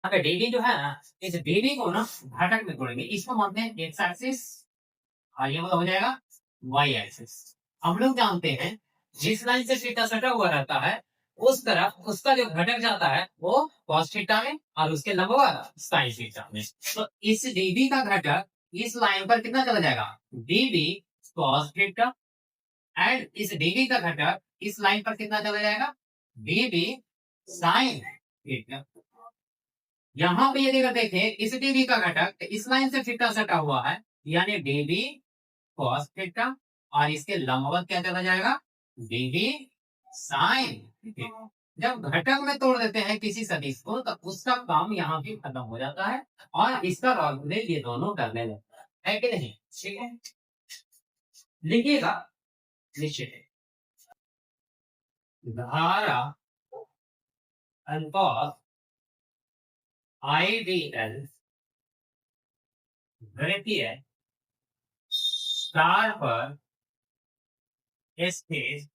अगर डीवी जो है ना, इस डीवी को ना घटक में तोड़ेंगे, इसको मानते हैं एक्स एक्सिस और ये मतलब हो जाएगा वाई एक्सिस। हम लोग जानते हैं जिस लाइन से थीटा सटा हुआ रहता है उस तरफ उसका जो घटक जाता है वो cos थीटा में और उसके लंबवत sin थीटा में। तो इस डीवी का घटक इस लाइन पर कितना चला जाएगा, डीवी cos थीटा, एंड इस डीवी का घटक इस लाइन पर कितना चला जाएगा, डीवी sin थीटा। यहाँ पे यदि अगर देखें इस डीवी का घटक इस लाइन से थीटा सटा हुआ है, यानी डीवी cos थीटा, और इसके लंबवत क्या चला जाएगा, डीवी साइन थीटा। जब घटक में तोड़ देते हैं किसी सदिश को तो उसका काम यहाँ भी खत्म हो जाता है और इसका कॉर्डिनेट ये दोनों करने लगता है कि नहीं। ठीक है, लिखिएगा निश्चित धारा अनुपात आईडीएल गणितीय स्टार पर स्थित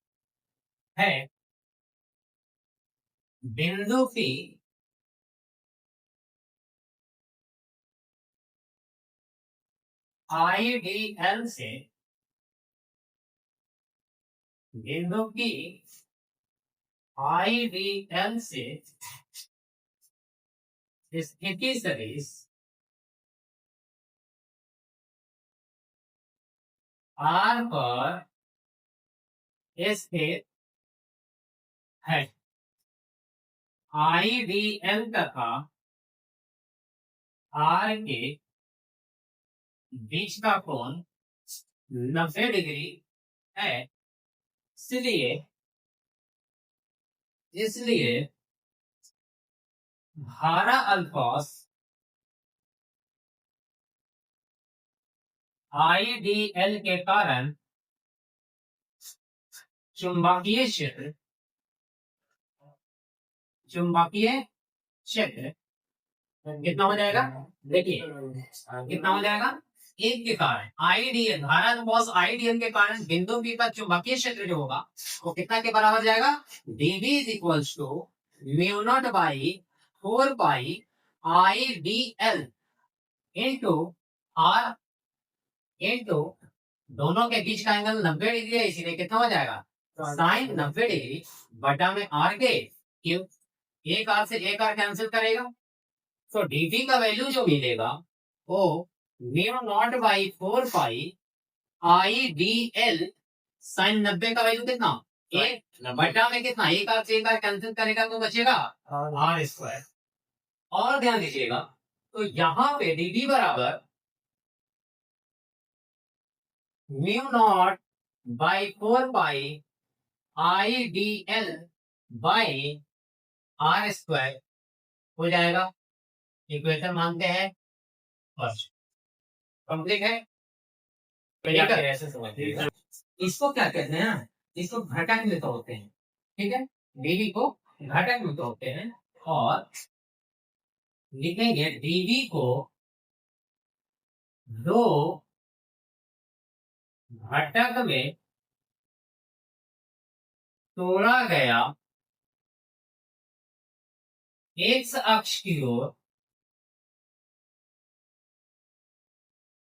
है, बिंदु की आईडीएल से बिंदु की आईडीएल से स्थिति सदिश आर पर स्थित है। आईडीएल तथा आर के बीच का कोण 90 डिग्री है, इसलिए इसलिए धारा अल्फॉस आईडीएल के कारण चुंबकीय क्षेत्र कितना हो जाएगा, देखिए कितना हो जाएगा, एक के कारण आईडीएल धारा अल्फॉस आईडीएल के कारण बिंदु बी का चुंबकीय क्षेत्र जो होगा वो कितना के बराबर जाएगा, db is equals to mu naught by 4 pi idl into r into दोनों के बीच का एंगल 90 डिग्री है, इसीलिए कितना हो जाएगा, साइन 90 डिग्री बटा में आर के क्यूब। एक आर से एक आर कैंसिल करेगा तो dt का वैल्यू जो मिलेगा वो mu naught by 4 pi i d L sine 90 का वैल्यू कितना, एक बटा में कितना, एक आर से एक आर कैंसिल करेगा तो बचेगा आर स्क्वायर। और ध्यान दीजिएगा तो यहाँ पे dt बराबर mu naught by 4 pi i d l by r square हो जाएगा। इक्वेशन मानते हैं फर्स्ट, कंप्लीट है। ऐसे समझिएगा इसको क्या कहते हैं, इसको घटक में तोड़ते हैं। ठीक है, डीवी को घटक में तोड़ते हैं और लिखेंगे डीवी को दो घटक में तोड़ा गया, एक्स अक्ष की ओर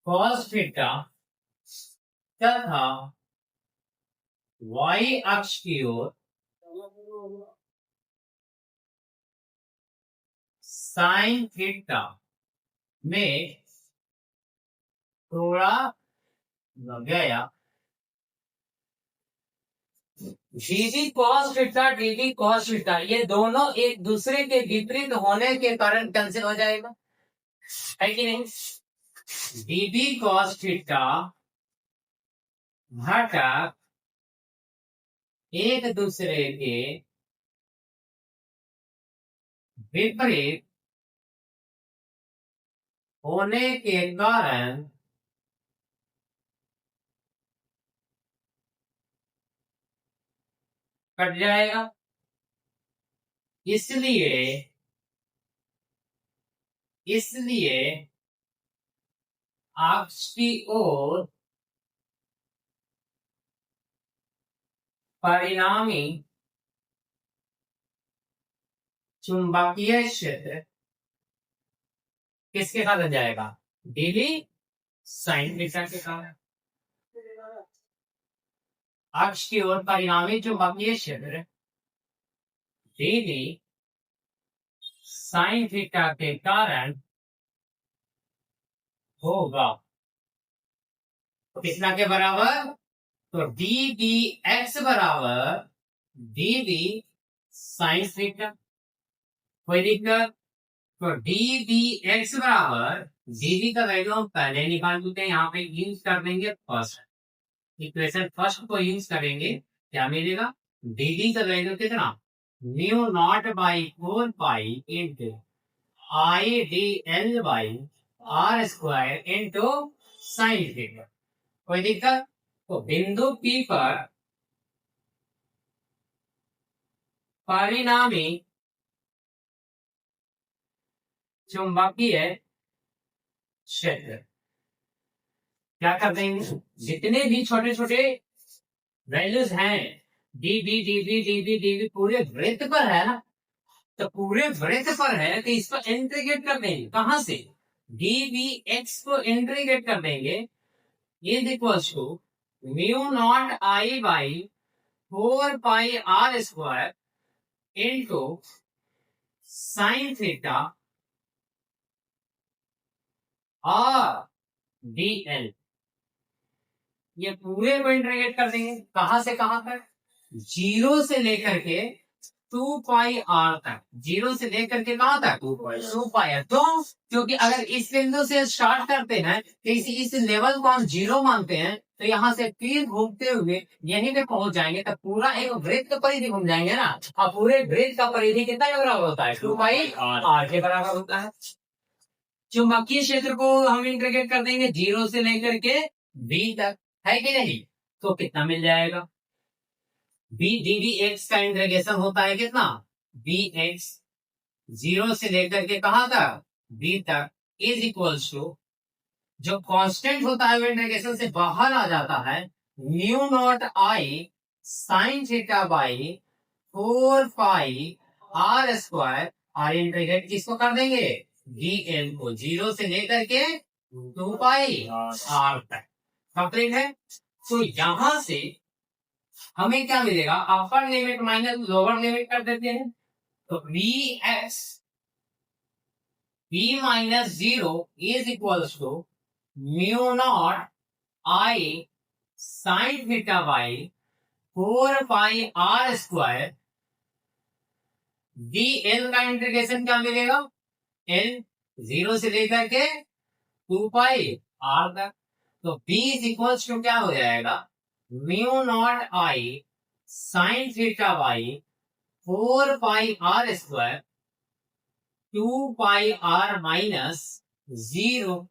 cos थीटा तथा वाई अक्ष की ओर साइन थीटा में तोड़ा गया। डीवी cos थीटा ये दोनों एक दूसरे के विपरीत होने के कारण कैंसिल हो जाएगा, है कि नहीं। डीवी cos थीटा घटक एक दूसरे के विपरीत होने के कारण कट जाएगा, इसलिए इसलिए अक्ष की ओर परिणामी चुंबकीय क्षेत्र किसके साथ बन जाएगा, dv साइन थीटा के साथ। अक्ष की ओर परिणामी चुंबकीय क्षेत्र dv साइन थीटा के कारण होगा तो कितना के बराबर, तो डी डी एक्स बराबर डी डी साइन थीटा। कोई दिक्कत, तो डी डी एक्स बराबर डी डी का वैल्यू हम पहले निकाल चुके हैं, यहाँ पे यूज कर देंगे फर्स्ट इक्वेशन, फर्स्ट को यूज करेंगे, क्या मिलेगा, डी डी का वैल्यू कितना, mu naught by 4 pi into i d l by r square into sine theta. कोई दिक्कत, तो बिंदु P पर परिणामी चुंबकीय क्षेत्र क्या कर देंगे, जितने भी छोटे छोटे वैल्यूज हैं d b d b d b d b पूरे वृत्त पर है ना, तो पूरे वृत्त पर है तो इसको इंटीग्रेट कर देंगे, कहां से, डी बी एक्स को इंटीग्रेट कर देंगे, is equals to mu naught I by 4 pi r square into sine theta r d l. ये पूरे को इंटीग्रेट कर देंगे, कहां से कहां तक, जीरो से लेकर के 2 पाई आर तक, जीरो से लेकर के कहां तक, 2 पाई आर। तो क्योंकि अगर इस बिंदु से स्टार्ट करते हैं तो इस लेवल को हम जीरो मानते हैं, तो यहाँ से फिर घूमते हुए यहीं पे पहुंच जाएंगे, तो पूरा एक वृत्त का परिधि घूम जाएंगे ना, और पूरे वृत्त का परिधि कितना के बराबर होता है, 2 पाई आर के बराबर होता है। चुंबकीय क्षेत्र को हम इंटीग्रेट कर देंगे जीरो से लेकर के बी तक, है कि नहीं, तो कितना मिल जाएगा, बी डी डी एक्स का इंटीग्रेशन होता है कितना, बी एक्स जीरो से लेकर के कहां तक, बी तक, इज इक्वल्स टू जो कांस्टेंट होता है वो इंटीग्रेशन से बाहर आ जाता है, mu naught i sine theta by 4 pi r square, और इंटीग्रेट किसको कर देंगे, डी एल को जीरो से लेकर के 2 पाई आर तक, कंप्लीट है। तो यहां से हमें क्या मिलेगा, upper limit minus lower limit कर देते हैं, तो v x b minus zero is equals to mu naught i sine theta by 4 pi r square, d l का इंटीग्रेशन क्या मिलेगा, एल जीरो से लेकर के 2 पाई आर तक, तो b इज इक्वल्स टू क्या हो जाएगा, mu naught i sine theta by 4 pi r square 2 pi r minus zero,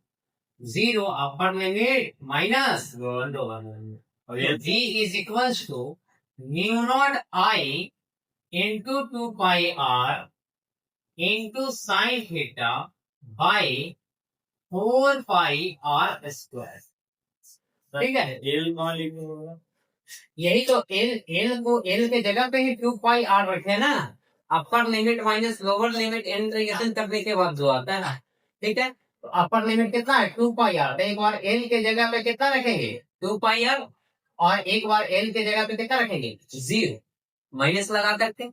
zero upper limit minus b is equals to mu naught i into 2 pi r into sine theta by 4 pi r square, ठीक है। L कौन लिखा, यही तो L को L के जगह पे ही 2 पाई आर रखे ना, अपर limit minus lower limit integration करने के बाद जो आता है, ठीक है, तो अपर लिमिट कितना है 2 पाई आर, तो एक बार एल के जगह पे कितना रखेंगे 2 पाई आर, और एक बार एल के जगह पे कितना रखेंगे जीरो, माइनस लगा करके,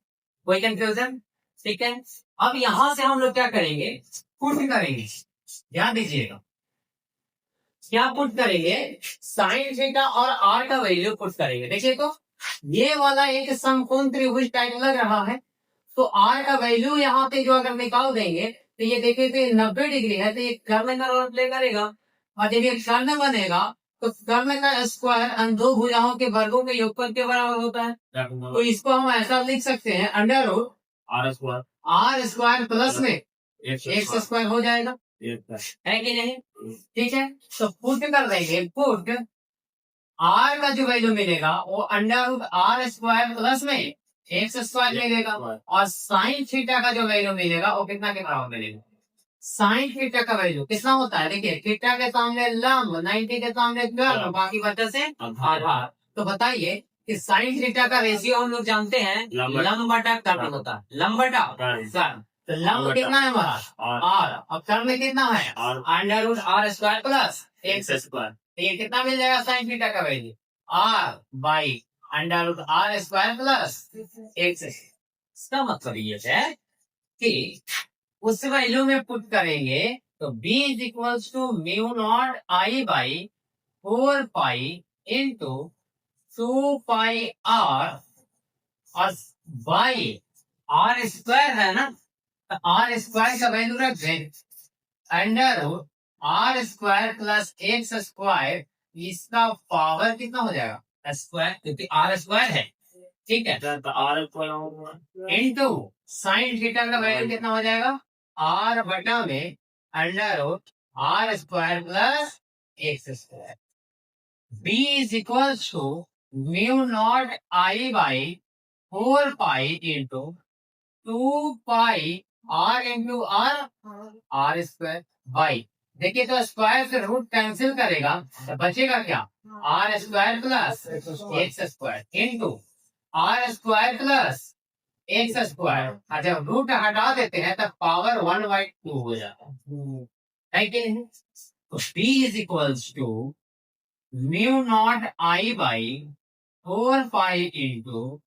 कोई कंफ्यूजन, ठीक है। अब यहां से हम लोग क्या करेंगे, पुट करेंगे, ध्यान दीजिएगा, क्या पुट करेंगे, साइन थीटा और आर का वैल्यू पुट करेंगे। देखिए तो ये वाला एक समकोण त्रिभुज टाइप लग रहा है, तो आर का वैल्यू यहाँ पे जो अगर निकाल देंगे तो ये देखिए तो 90 डिग्री है, तो ये कर्ण का रोल प्ले करेगा, और जब ये कर्ण बनेगा तो कर्ण का स्क्वायर अन दो भुजाओं के वर्गों के योगफल के बराबर होता है, तो इसको हम ऐसा लिख सकते हैं under root r square plus में एक्स स्क्वायर हो जाएगा, है कि नहीं, ठीक है। तो पुट कर देंगे, पुट आर का जो वैल्यू मिलेगा वो under root r square plus में एक्स स्क्वायर मिलेगा, और साइन थीटा का जो वैल्यू मिलेगा वो कितना के बराबर मिलेगा, साइन थीटा का वैल्यू कितना होता है, देखिए थीटा के सामने लंब, 90 के सामने कर्व, बाकी वजह से आधार। तो बताइए कि साइन थीटा का रेशियो हम लोग जानते हैं लंब बटा कर्व होता है, लंब बटा कर्व, तो लंब कितना है हमारा आर, अब टर्म में कितना है under root r square plus x square, तो ये कितना मिल जाएगा साइन थीटा का value r by under root r square plus x. इसका मतलब ये है कि उस वैल्यू में पुट करेंगे तो b is equals to mu naught I by 4 pi into 2 pi r और बाई आर स्क्वायर है ना, तो आर स्क्वायर का वैल्यू रख दें under root r square plus x square, इसका पावर कितना हो जाएगा स्क्वायर, क्योंकि आर स्क्वायर है, ठीक है, तो आर इंटू साइन थीटा का वैल्यू कितना हो जाएगा आर बटा में under root r square plus x square. b is equal to mu naught I by 4 pi into 2 pi r into r square by, देखिए तो स्क्वायर से रूट कैंसिल करेगा तो बचेगा क्या r square plus x square into r square plus x square, जब root हटा देते हैं तब पावर 1/2 हो जाता है कि नहीं। तो b is equals to mu naught I by 4 pi into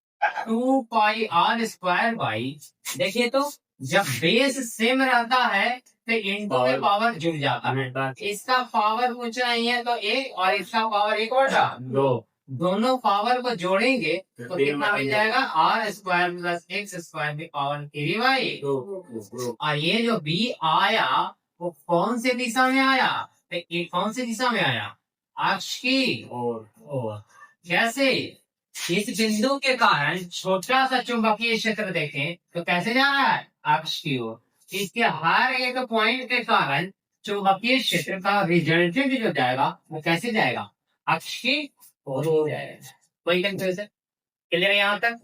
2 pi r square by, देखिए तो जब बेस सेम रहता है तो इंटू में पावर जुड़ जाता है, इसका पावर कुछ नहीं है तो एक और इसका पावर एक बटा दो, दोनों पावर को जोड़ेंगे तो कितना मिल जाएगा r square plus x square की पावर 3/2। और ये जो बी आया वो कौन से दिशा में आया, तो ये कौन सी दिशा में आया अक्ष की ओर। जैसे इस बिंदु के कारण छोटा सा चुंबकीय क्षेत्र देखें तो कैसे जा रहा है अक्ष की ओर, इसके हर एक पॉइंट के कारण चुंबकीय क्षेत्र का रिजल्टेंट जो जाएगा वो कैसे जाएगा अक्ष की ओर जाएगा। कोई कंफ्यूजन क्लियर यहाँ तक।